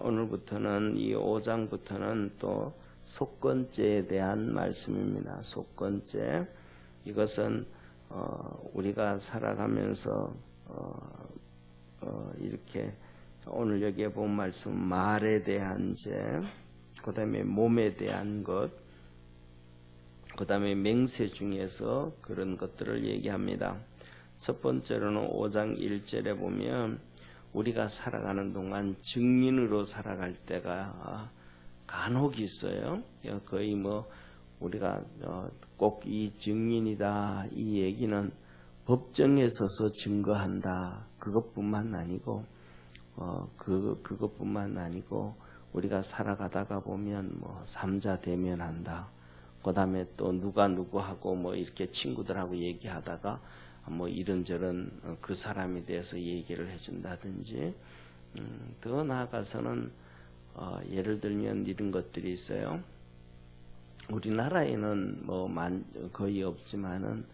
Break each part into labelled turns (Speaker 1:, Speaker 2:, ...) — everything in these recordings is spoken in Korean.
Speaker 1: 오늘부터는 이 5장부터는 또 속건죄에 대한 말씀입니다. 속건죄. 이것은 우리가 살아가면서 이렇게 오늘 여기에 본 말씀 말에 대한 죄, 그 다음에 몸에 대한 것, 그 다음에 맹세 중에서 그런 것들을 얘기합니다. 첫 번째로는 5장 1절에 보면 우리가 살아가는 동안 증인으로 살아갈 때가 간혹 있어요. 거의 우리가 꼭 이 증인이다 이 얘기는 법정에 서서 증거한다 그것뿐만 아니고 그것뿐만 아니고 우리가 살아가다가 보면 삼자 대면한다. 그 다음에 또 누가 누구하고 이렇게 친구들하고 얘기하다가 이런저런 그 사람에 대해서 얘기를 해준다든지, 더 나아가서는 예를 들면 이런 것들이 있어요. 우리나라에는 거의 없지만은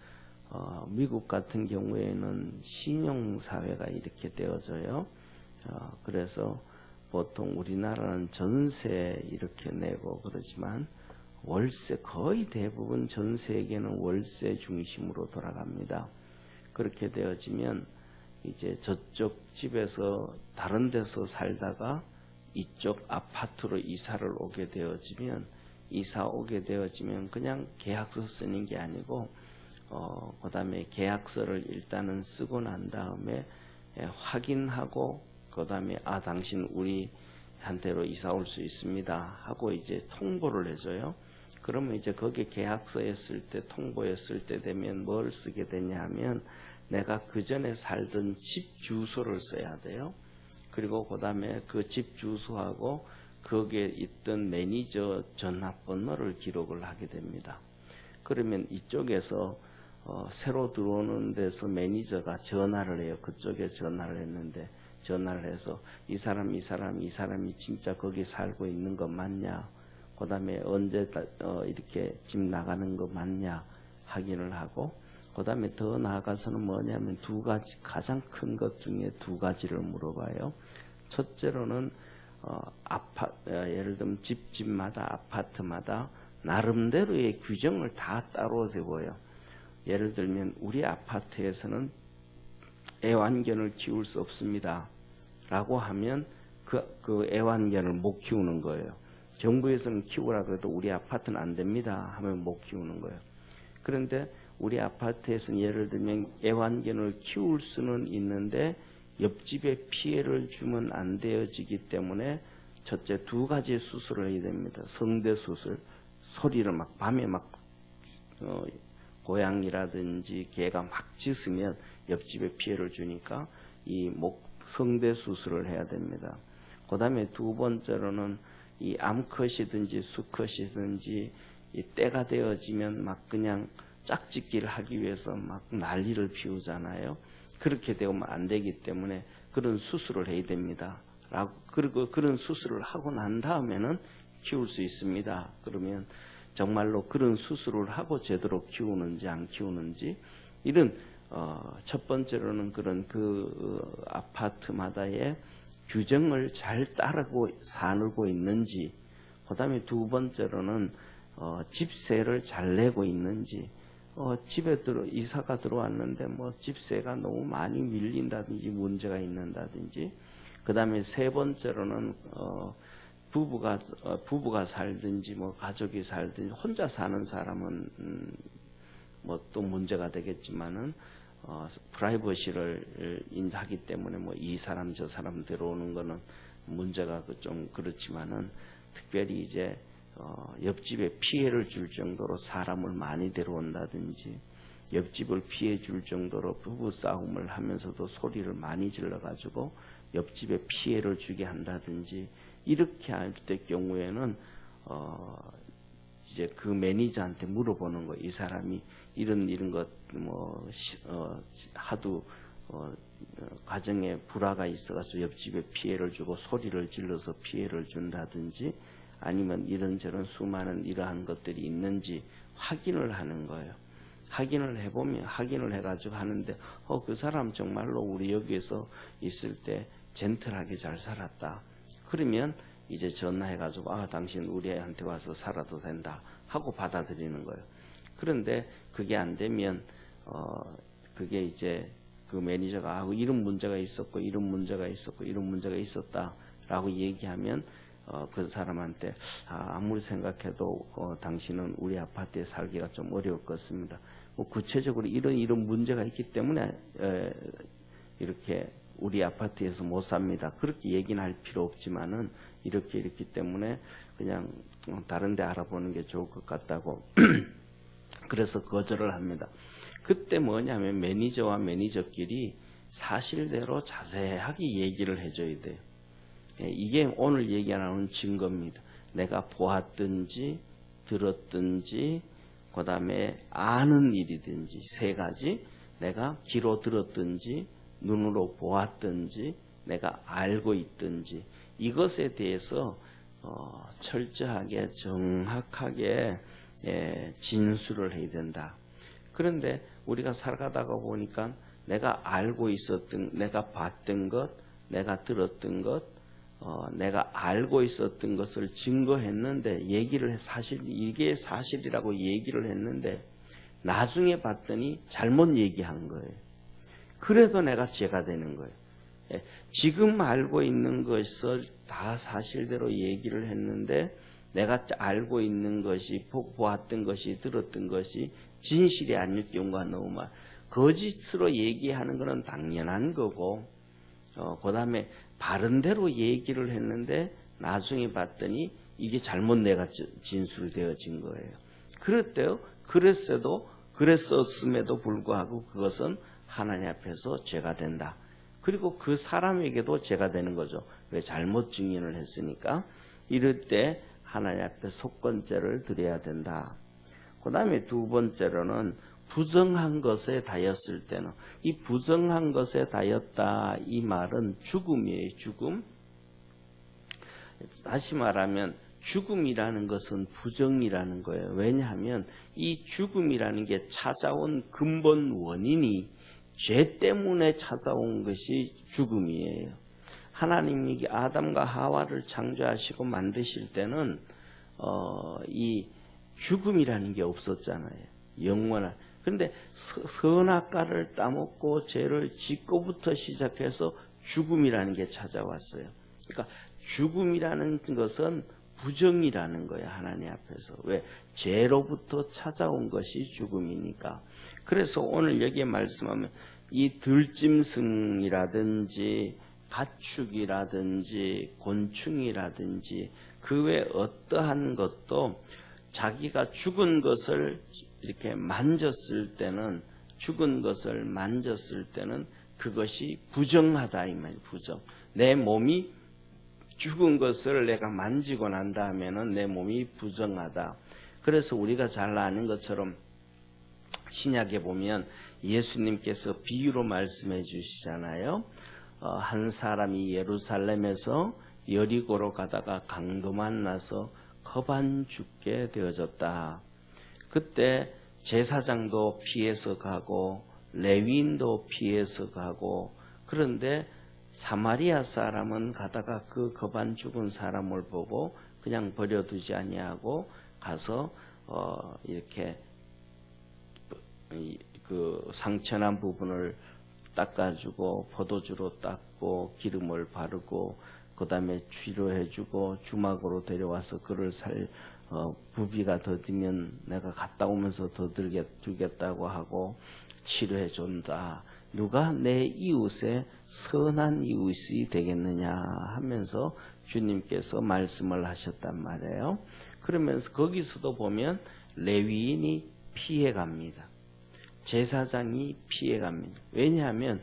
Speaker 1: 미국 같은 경우에는 신용사회가 이렇게 되어져요. 그래서 보통 우리나라는 전세 이렇게 내고 그러지만 월세, 거의 대부분 전 세계는 월세 중심으로 돌아갑니다. 그렇게 되어지면 이제 저쪽 집에서 다른 데서 살다가 이쪽 아파트로 이사를 오게 되어지면 그냥 계약서 쓰는 게 아니고 그 다음에 계약서를 일단은 쓰고 난 다음에 확인하고 그 다음에 당신 우리한테로 이사 올 수 있습니다 하고 이제 통보를 해줘요. 그러면 이제 거기에 계약서에 쓸 때 통보했을 때 되면 뭘 쓰게 되냐 하면 내가 그 전에 살던 집 주소를 써야 돼요. 그리고 그 다음에 그 집 주소하고 거기에 있던 매니저 전화번호를 기록을 하게 됩니다. 그러면 이쪽에서 새로 들어오는 데서 매니저가 전화를 해요. 그쪽에 전화를 했는데 전화를 해서 이 사람이 진짜 거기 살고 있는 거 맞냐? 그 다음에 언제 이렇게 집 나가는 거 맞냐 확인을 하고, 그 다음에 더 나아가서는 뭐냐면 두 가지, 가장 큰 것 중에 두 가지를 물어봐요. 첫째로는 예를 들면 집마다 아파트마다 나름대로의 규정을 다 따로 세워요. 예를 들면 우리 아파트에서는 애완견을 키울 수 없습니다 라고 하면 그 애완견을 못 키우는 거예요. 정부에서는 키우라 그래도 우리 아파트는 안 됩니다 하면 못 키우는 거예요. 그런데 우리 아파트에서는 예를 들면 애완견을 키울 수는 있는데 옆집에 피해를 주면 안 되어지기 때문에 첫째 두 가지 수술을 해야 됩니다. 성대 수술, 소리를 밤에 고양이라든지 개가 막 짖으면 옆집에 피해를 주니까 이 성대 수술을 해야 됩니다. 그 다음에 두 번째로는 이 암컷이든지 수컷이든지 이 때가 되어지면 그냥 짝짓기를 하기 위해서 난리를 피우잖아요. 그렇게 되면 안 되기 때문에 그런 수술을 해야 됩니다. 그리고 그런 수술을 하고 난 다음에는 키울 수 있습니다. 그러면 정말로 그런 수술을 하고 제대로 키우는지 안 키우는지, 이런 첫 번째로는 그런 아파트마다의 규정을 잘 따르고 살고 있는지, 그 다음에 두 번째로는 집세를 잘 내고 있는지, 집에 이사가 들어왔는데 집세가 너무 많이 밀린다든지 문제가 있는다든지, 그 다음에 세 번째로는 부부가 살든지 가족이 살든지 혼자 사는 사람은 또 문제가 되겠지만은 프라이버시를 하기 때문에 이 사람 저 사람 들어오는 거는 문제가 좀 그렇지만은 특별히 이제 옆집에 피해를 줄 정도로 사람을 많이 데려온다든지, 옆집을 피해 줄 정도로 부부 싸움을 하면서도 소리를 많이 질러 가지고 옆집에 피해를 주게 한다든지, 이렇게 할 때 경우에는 이제 그 매니저한테 물어보는 거, 이 사람이 이런 것 하도 가정에 불화가 있어가지고 옆집에 피해를 주고 소리를 질러서 피해를 준다든지, 아니면 이런저런 수많은 이러한 것들이 있는지 확인을 하는 거예요. 확인을 해가지고 하는데, 그 사람 정말로 우리 여기에서 있을 때 젠틀하게 잘 살았다. 그러면 이제 전화해가지고 당신 우리한테 와서 살아도 된다 하고 받아들이는 거예요. 그런데 그게 안 되면 그게 이제 그 매니저가 이런 문제가 있었고 이런 문제가 있었고 이런 문제가 있었다라고 얘기하면 그 사람한테 아무리 생각해도 당신은 우리 아파트에 살기가 좀 어려울 것 같습니다. 뭐 구체적으로 이런 문제가 있기 때문에 이렇게 우리 아파트에서 못 삽니다. 그렇게 얘기는 할 필요 없지만은 이렇게 있기 때문에 그냥 다른 데 알아보는 게 좋을 것 같다고 그래서 거절을 합니다. 그때 뭐냐면 매니저와 매니저끼리 사실대로 자세하게 얘기를 해줘야 돼요. 이게 오늘 얘기 나오는 증거입니다. 내가 보았든지 들었든지 그 다음에 아는 일이든지 세 가지, 내가 귀로 들었든지 눈으로 보았든지 내가 알고 있든지 이것에 대해서 철저하게 정확하게 진술을 해야 된다. 그런데 우리가 살아가다가 보니까 내가 알고 있었던, 내가 봤던 것, 내가 들었던 것, 내가 알고 있었던 것을 증거했는데 이게 사실이라고 얘기를 했는데 나중에 봤더니 잘못 얘기한 거예요. 그래도 내가 죄가 되는 거예요. 지금 알고 있는 것을 다 사실대로 얘기를 했는데 내가 알고 있는 것이 보았던 것이 들었던 것이 진실이 아닐 경우가 너무 많아요. 거짓으로 얘기하는 것은 당연한 거고 그 다음에 바른 대로 얘기를 했는데 나중에 봤더니 이게 잘못 내가 진술되어진 거예요. 그랬대요. 그랬었음에도 불구하고 그것은 하나님 앞에서 죄가 된다. 그리고 그 사람에게도 죄가 되는 거죠. 왜? 잘못 증인을 했으니까. 이럴 때 하나님 앞에 속건죄를 드려야 된다. 그 다음에 두 번째로는 부정한 것에 다였을 때는, 이 부정한 것에 다였다 이 말은 죽음이에요. 죽음. 다시 말하면 죽음이라는 것은 부정이라는 거예요. 왜냐하면 이 죽음이라는 게 찾아온 근본 원인이 죄 때문에 찾아온 것이 죽음이에요. 하나님이 아담과 하와를 창조하시고 만드실 때는 이 죽음이라는 게 없었잖아요. 영원한. 그런데 선악과를 따먹고 죄를 짓고부터 시작해서 죽음이라는 게 찾아왔어요. 그러니까 죽음이라는 것은 부정이라는 거예요. 하나님 앞에서. 왜? 죄로부터 찾아온 것이 죽음이니까. 그래서 오늘 여기에 말씀하면 이 들짐승이라든지 가축이라든지 곤충이라든지 그 외 어떠한 것도 자기가 죽은 것을 이렇게 만졌을 때는 그것이 부정하다 이 말이에요. 부정. 내 몸이 죽은 것을 내가 만지고 난 다음에는 내 몸이 부정하다. 그래서 우리가 잘 아는 것처럼 신약에 보면 예수님께서 비유로 말씀해 주시잖아요. 한 사람이 예루살렘에서 여리고로 가다가 강도 만나서 겁안 죽게 되어졌다. 그때 제사장도 피해서 가고 레위인도 피해서 가고, 그런데 사마리아 사람은 가다가 그 겁안 죽은 사람을 보고 그냥 버려두지 아니하고 가서 이렇게 그 상처난 부분을 닦아주고 포도주로 닦고 기름을 바르고 그 다음에 치료해주고 주막으로 데려와서 그를 부비가 더디면 내가 갔다 오면서 더 주겠다고 하고 치료해준다. 누가 내 이웃의 선한 이웃이 되겠느냐 하면서 주님께서 말씀을 하셨단 말이에요. 그러면서 거기서도 보면 레위인이 피해갑니다. 제사장이 피해갑니다. 왜냐하면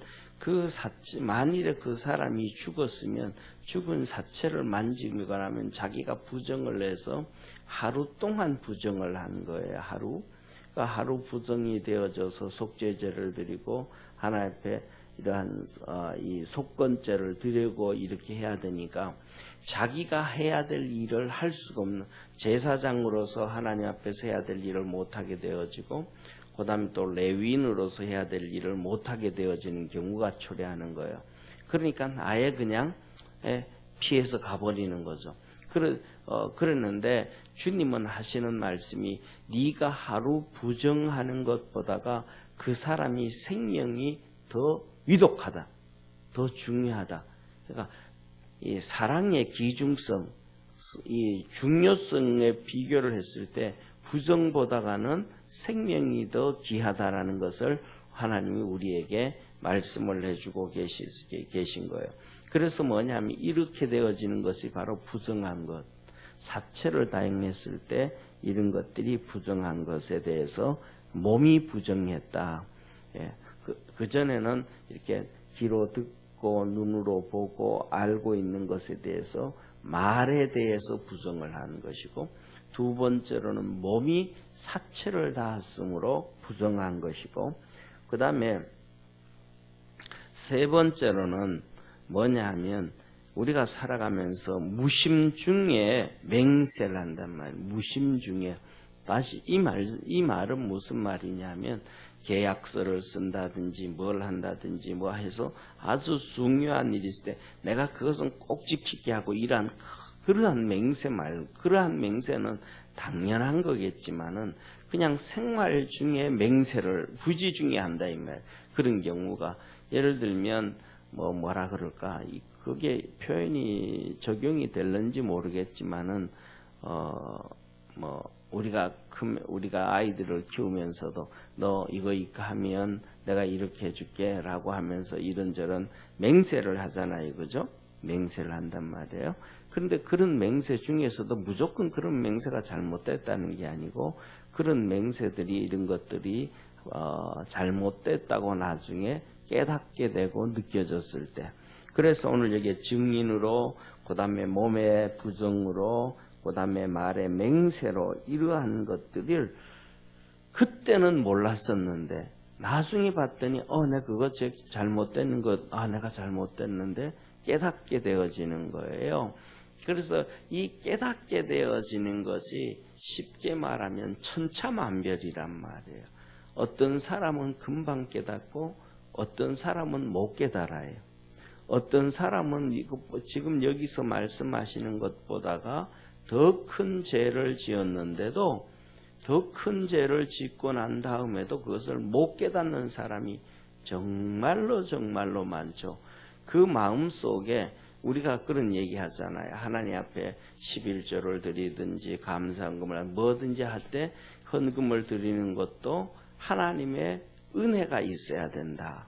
Speaker 1: 만일에 그 사람이 죽었으면 죽은 사체를 만지거나 하면 자기가 부정을 해서 하루 동안 부정을 한 거예요. 하루 부정이 되어져서 속죄제를 드리고 하나님 앞에 이러한 이 속건죄를 드리고 이렇게 해야 되니까 자기가 해야 될 일을 할 수가 없는, 제사장으로서 하나님 앞에서 해야 될 일을 못하게 되어지고 그 다음에 또 레위인으로서 해야 될 일을 못하게 되어지는 경우가 초래하는 거예요. 그러니까 아예 그냥 피해서 가버리는 거죠. 그랬는데 주님은 하시는 말씀이 네가 하루 부정하는 것보다가 그 사람이 생명이 더 위독하다, 더 중요하다. 그러니까 이 사랑의 기중성, 이 중요성에 비교를 했을 때 부정보다가는 생명이 더 귀하다라는 것을 하나님이 우리에게 말씀을 해주고 계신 거예요. 그래서 뭐냐면 이렇게 되어지는 것이 바로 부정한 것, 사체를 다행했을 때 이런 것들이 부정한 것에 대해서 몸이 부정했다. 예, 그전에는 이렇게 귀로 듣고 눈으로 보고 알고 있는 것에 대해서 말에 대해서 부정을 하는 것이고, 두 번째로는 몸이 사체를 다했으므로 부정한 것이고, 그 다음에 세 번째로는 뭐냐 하면 우리가 살아가면서 무심 중에 맹세를 한단 말이에요. 무심 중에. 다시 이 말은 무슨 말이냐면 계약서를 쓴다든지 뭘 한다든지 뭐 해서 아주 중요한 일이 있을 때 내가 그것은 꼭 지키게 하고 이러한 그러한 맹세 그러한 맹세는 당연한 거겠지만은 그냥 생활 중에 맹세를 부지 중에 한다 이 말. 그런 경우가 예를 들면 뭐라 그럴까, 그게 표현이 적용이 될는지 모르겠지만은 우리가 아이들을 키우면서도 너 이거 하면 내가 이렇게 해줄게라고 하면서 이런저런 맹세를 하잖아요, 그죠? 맹세를 한단 말이에요. 그런데 그런 맹세 중에서도 무조건 그런 맹세가 잘못됐다는 게 아니고 그런 맹세들이 이런 것들이 잘못됐다고 나중에 깨닫게 되고 느껴졌을 때, 그래서 오늘 여기 증인으로, 그 다음에 몸의 부정으로, 그 다음에 말의 맹세로 이러한 것들을 그때는 몰랐었는데 나중에 봤더니 내가 그거 잘못된 것, 내가 잘못됐는데 깨닫게 되어지는 거예요. 그래서 이 깨닫게 되어지는 것이 쉽게 말하면 천차만별이란 말이에요. 어떤 사람은 금방 깨닫고 어떤 사람은 못 깨달아요. 어떤 사람은 지금 여기서 말씀하시는 것보다가 더 큰 죄를 지었는데도 더 큰 죄를 짓고 난 다음에도 그것을 못 깨닫는 사람이 정말로 많죠. 그 마음속에 우리가 그런 얘기 하잖아요. 하나님 앞에 11조를 드리든지 감사헌금을 뭐든지 할 때 헌금을 드리는 것도 하나님의 은혜가 있어야 된다.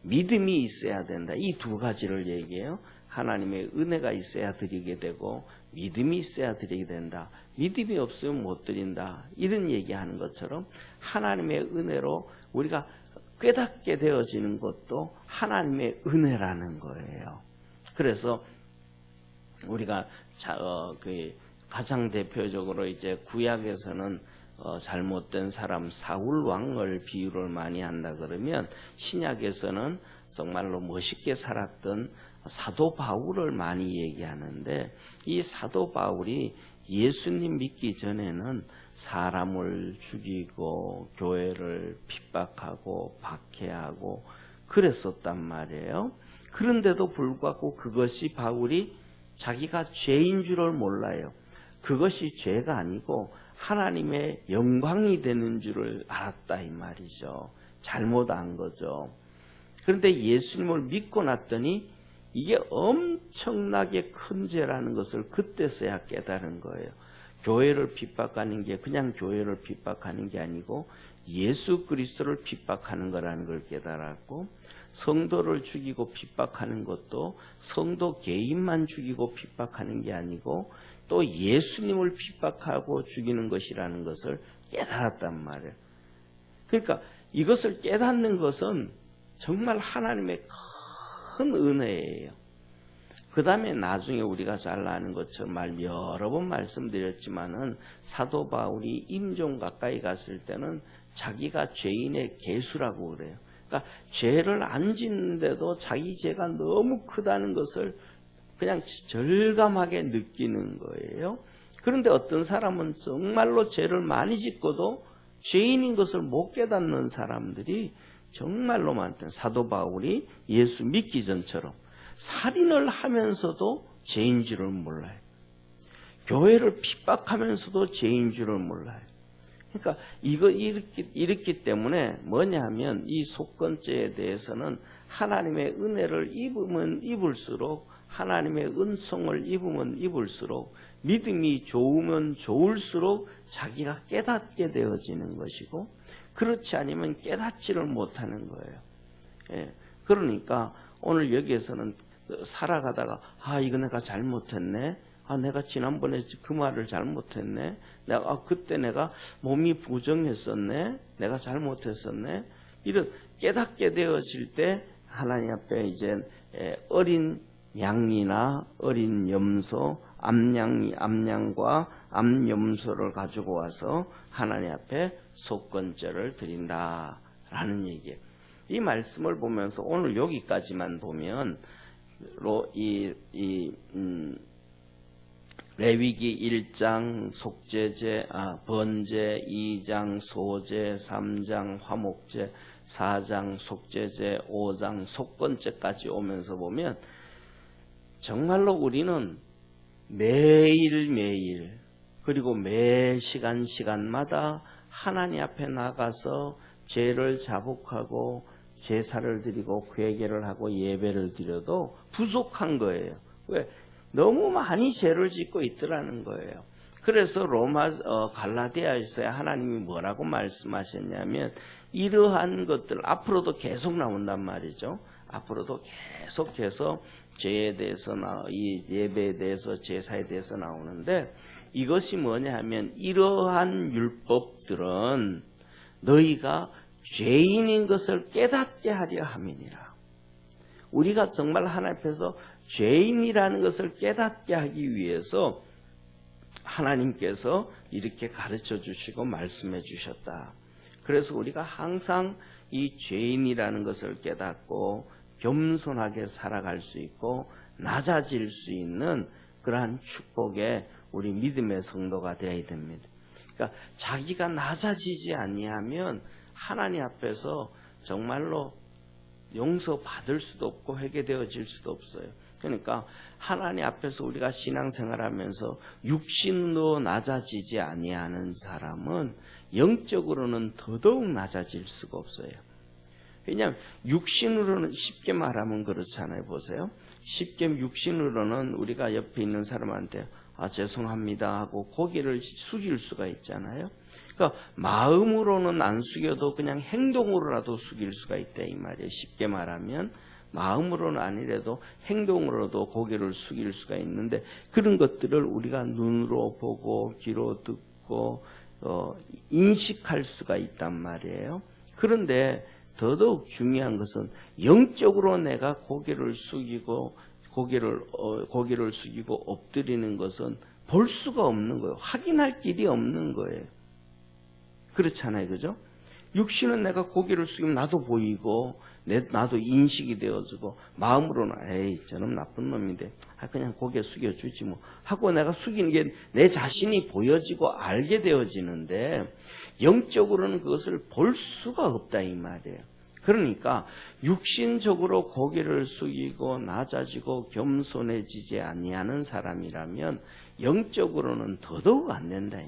Speaker 1: 믿음이 있어야 된다. 이 두 가지를 얘기해요. 하나님의 은혜가 있어야 드리게 되고 믿음이 있어야 드리게 된다. 믿음이 없으면 못 드린다. 이런 얘기하는 것처럼 하나님의 은혜로 우리가 깨닫게 되어지는 것도 하나님의 은혜라는 거예요. 그래서 우리가 가장 대표적으로 이제 구약에서는 잘못된 사람 사울 왕을 비유를 많이 한다 그러면, 신약에서는 정말로 멋있게 살았던 사도 바울을 많이 얘기하는데, 이 사도 바울이 예수님 믿기 전에는 사람을 죽이고 교회를 핍박하고 박해하고 그랬었단 말이에요. 그런데도 불구하고 그것이 바울이 자기가 죄인 줄을 몰라요. 그것이 죄가 아니고 하나님의 영광이 되는 줄을 알았다 이 말이죠. 잘못 안 거죠. 그런데 예수님을 믿고 났더니 이게 엄청나게 큰 죄라는 것을 그때서야 깨달은 거예요. 교회를 핍박하는 게 그냥 교회를 핍박하는 게 아니고 예수 그리스도를 핍박하는 거라는 걸 깨달았고, 성도를 죽이고 핍박하는 것도 성도 개인만 죽이고 핍박하는 게 아니고 또 예수님을 핍박하고 죽이는 것이라는 것을 깨달았단 말이에요. 그러니까 이것을 깨닫는 것은 정말 하나님의 큰 은혜예요. 그 다음에 나중에 우리가 잘 아는 것처럼 여러 번 말씀드렸지만은 사도 바울이 임종 가까이 갔을 때는 자기가 죄인의 개수라고 그래요. 그러니까 죄를 안 짓는데도 자기 죄가 너무 크다는 것을 그냥 절감하게 느끼는 거예요. 그런데 어떤 사람은 정말로 죄를 많이 짓고도 죄인인 것을 못 깨닫는 사람들이 정말로 많다. 사도 바울이 예수 믿기 전처럼 살인을 하면서도 죄인 줄을 몰라요. 교회를 핍박하면서도 죄인 줄을 몰라요. 그러니까 이렇기 때문에 뭐냐면 이 속건죄에 대해서는 하나님의 은혜를 입으면 입을수록, 하나님의 은총을 입으면 입을수록, 믿음이 좋으면 좋을수록 자기가 깨닫게 되어지는 것이고, 그렇지 않으면 깨닫지를 못하는 거예요. 예. 그러니까 오늘 여기에서는 살아가다가 이거 내가 잘못했네, 내가 지난번에 그 말을 잘못했네, 그때 내가 몸이 부정했었네, 내가 잘못했었네, 이런 깨닫게 되어질 때 하나님 앞에 이제 어린 양이나 어린 염소, 암양과 암염소를 가지고 와서 하나님 앞에 속건죄를 드린다라는 얘기예요. 이 말씀을 보면서 오늘 여기까지만 보면 레위기 1장 속죄제, 번제, 2장 소제, 3장 화목제, 4장 속죄제, 5장 속건죄까지 오면서 보면 정말로 우리는 매일매일 그리고 매 시간마다 하나님 앞에 나가서 죄를 자복하고 제사를 드리고 회개를 하고 예배를 드려도 부족한 거예요. 왜? 너무 많이 죄를 짓고 있더라는 거예요. 그래서 갈라디아에서 하나님이 뭐라고 말씀하셨냐면 이러한 것들 앞으로도 계속 나온단 말이죠. 앞으로도 계속해서 죄에 대해서 이 예배에 대해서 제사에 대해서 나오는데 이것이 뭐냐 하면 이러한 율법들은 너희가 죄인인 것을 깨닫게 하려 함이니라. 우리가 정말 하나님 앞에서 죄인이라는 것을 깨닫게 하기 위해서 하나님께서 이렇게 가르쳐 주시고 말씀해 주셨다. 그래서 우리가 항상 이 죄인이라는 것을 깨닫고 겸손하게 살아갈 수 있고 낮아질 수 있는 그러한 축복의 우리 믿음의 성도가 되어야 됩니다. 그러니까 자기가 낮아지지 아니하면 하나님 앞에서 정말로 용서받을 수도 없고 회개되어질 수도 없어요. 그러니까 하나님 앞에서 우리가 신앙생활하면서 육신도 낮아지지 아니하는 사람은 영적으로는 더더욱 낮아질 수가 없어요. 왜냐하면 육신으로는 쉽게 말하면 그렇잖아요. 보세요. 쉽게 육신으로는 우리가 옆에 있는 사람한테 죄송합니다 하고 고개를 숙일 수가 있잖아요. 그러니까 마음으로는 안 숙여도 그냥 행동으로라도 숙일 수가 있다 이 말이에요. 쉽게 말하면 마음으로는 아니래도 행동으로도 고개를 숙일 수가 있는데 그런 것들을 우리가 눈으로 보고 귀로 듣고 인식할 수가 있단 말이에요. 그런데 더더욱 중요한 것은 영적으로 내가 고개를 숙이고 엎드리는 것은 볼 수가 없는 거예요. 확인할 길이 없는 거예요. 그렇잖아요. 그죠? 육신은 내가 고개를 숙이면 나도 보이고 나도 인식이 되어지고 마음으로는 저놈 나쁜 놈인데 그냥 고개 숙여주지 뭐 하고 내가 숙이는 게 내 자신이 보여지고 알게 되어지는데 영적으로는 그것을 볼 수가 없다 이 말이에요. 그러니까 육신적으로 고개를 숙이고 낮아지고 겸손해지지 아니하는 사람이라면 영적으로는 더더욱 안 된다.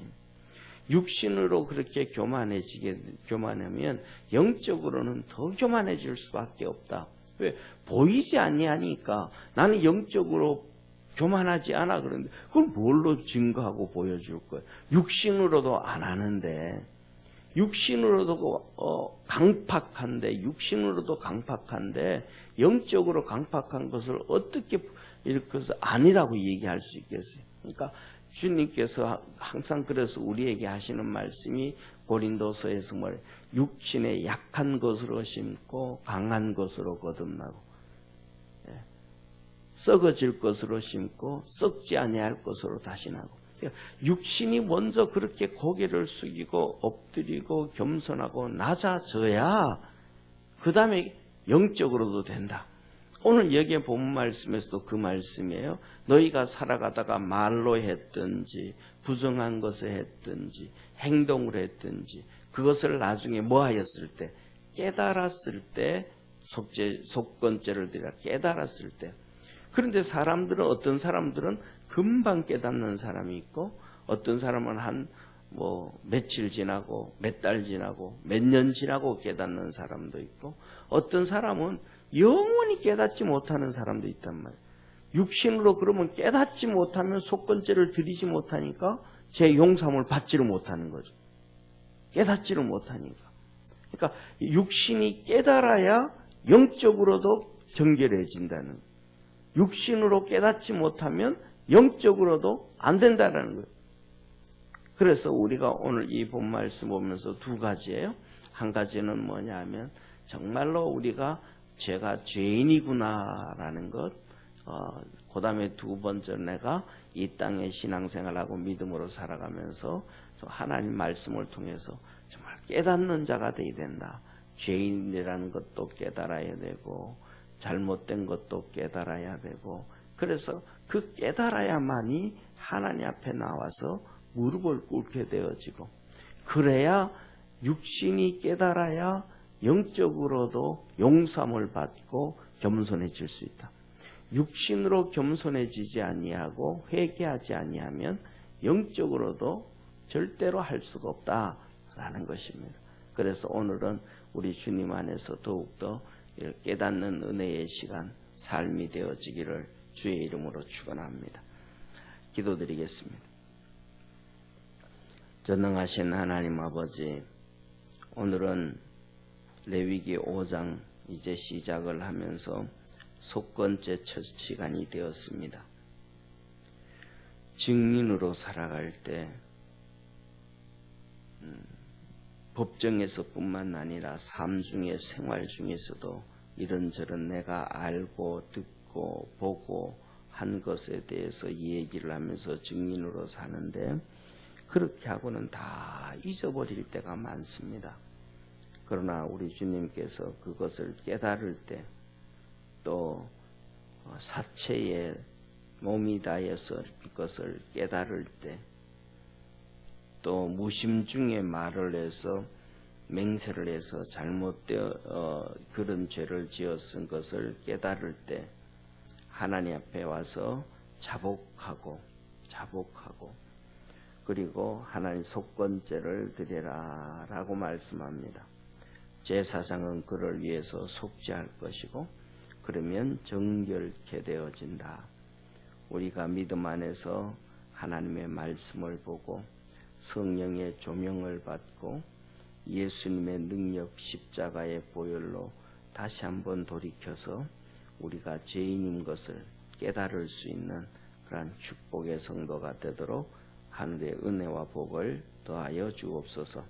Speaker 1: 육신으로 그렇게 교만하면 영적으로는 더 교만해질 수밖에 없다. 왜? 보이지 아니하니까 나는 영적으로 교만하지 않아 그런데 그걸 뭘로 증거하고 보여줄 거예요? 육신으로도 안 하는데 육신으로도 강팍한데 영적으로 강팍한 것을 어떻게 이렇게 해서 아니라고 얘기할 수 있겠어요? 그러니까 주님께서 항상 그래서 우리에게 하시는 말씀이 고린도서에서 뭐래? 육신의 약한 것으로 심고 강한 것으로 거듭나고 썩어질 것으로 심고 썩지 아니할 것으로 다시 나고 육신이 먼저 그렇게 고개를 숙이고 엎드리고 겸손하고 낮아져야 그 다음에 영적으로도 된다. 오늘 여기에 본 말씀에서도 그 말씀이에요. 너희가 살아가다가 말로 했든지 부정한 것을 했든지 행동을 했든지 그것을 나중에 뭐 하였을 때 깨달았을 때 속건죄를 드려 깨달았을 때 그런데 사람들은, 어떤 사람들은 금방 깨닫는 사람이 있고, 어떤 사람은 며칠 지나고, 몇 달 지나고, 몇 년 지나고 깨닫는 사람도 있고, 어떤 사람은 영원히 깨닫지 못하는 사람도 있단 말이에요. 육신으로 그러면 깨닫지 못하면 속건죄를 드리지 못하니까 제 용서함을 받지를 못하는 거죠. 깨닫지를 못하니까. 그러니까 육신이 깨달아야 영적으로도 정결해진다는 거예요. 육신으로 깨닫지 못하면 영적으로도 안 된다는 거예요. 그래서 우리가 오늘 이 본 말씀 보면서 두 가지예요. 한 가지는 뭐냐 하면 정말로 우리가 제가 죄인이구나라는 것, 그 다음에 두 번째 내가 이 땅에 신앙생활하고 믿음으로 살아가면서 하나님 말씀을 통해서 정말 깨닫는 자가 되어야 된다. 죄인이라는 것도 깨달아야 되고 잘못된 것도 깨달아야 되고, 그래서 그 깨달아야만이 하나님 앞에 나와서 무릎을 꿇게 되어지고, 그래야 육신이 깨달아야 영적으로도 용서함을 받고 겸손해질 수 있다. 육신으로 겸손해지지 아니하고 회개하지 아니하면 영적으로도 절대로 할 수가 없다라는 것입니다. 그래서 오늘은 우리 주님 안에서 더욱더 깨닫는 은혜의 시간, 삶이 되어지기를 주의 이름으로 축원합니다. 기도드리겠습니다. 전능하신 하나님 아버지, 오늘은 레위기 5장 이제 시작을 하면서 속건죄 첫 시간이 되었습니다. 증인으로 살아갈 때 법정에서뿐만 아니라 삶 중에, 생활 중에서도 이런저런 내가 알고 듣고 보고 한 것에 대해서 얘기를 하면서 증인으로 사는데, 그렇게 하고는 다 잊어버릴 때가 많습니다. 그러나 우리 주님께서 그것을 깨달을 때, 또 사체의 몸이 다해서 그것을 깨달을 때, 또 무심중에 말을 해서 맹세를 해서 잘못되어 그런 죄를 지었은 것을 깨달을 때 하나님 앞에 와서 자복하고 그리고 하나님 속건죄를 드리라 라고 말씀합니다. 제사장은 그를 위해서 속죄할 것이고 그러면 정결케 되어진다. 우리가 믿음 안에서 하나님의 말씀을 보고 성령의 조명을 받고 예수님의 능력 십자가의 보혈로 다시 한번 돌이켜서 우리가 죄인인 것을 깨달을 수 있는 그러한 축복의 성도가 되도록 하늘의 은혜와 복을 더하여 주옵소서.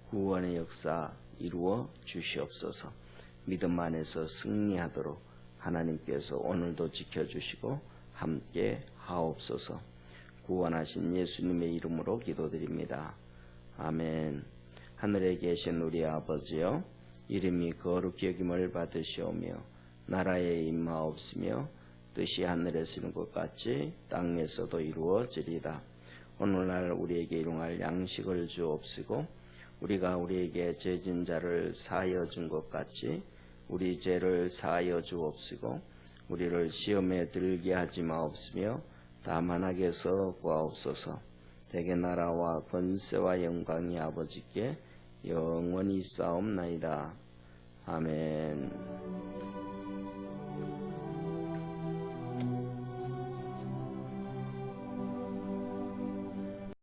Speaker 1: 구원의 역사 이루어 주시옵소서. 믿음 안에서 승리하도록 하나님께서 오늘도 지켜주시고 함께 하옵소서. 구원하신 예수님의 이름으로 기도드립니다. 아멘. 하늘에 계신 우리 아버지여, 이름이 거룩히 여김을 받으시오며 나라에 임하옵시며 뜻이 하늘에서 이룬 것 같이 땅에서도 이루어지리다. 오늘날 우리에게 일용할 양식을 주옵시고 우리가 우리에게 죄진 자를 사하여 준 것 같이 우리 죄를 사하여 주옵시고 우리를 시험에 들게 하지 마옵시며 다만 악에서 구하옵소서. 대개 나라와 권세와 영광이 아버지께 영원히 싸움나이다. 아멘.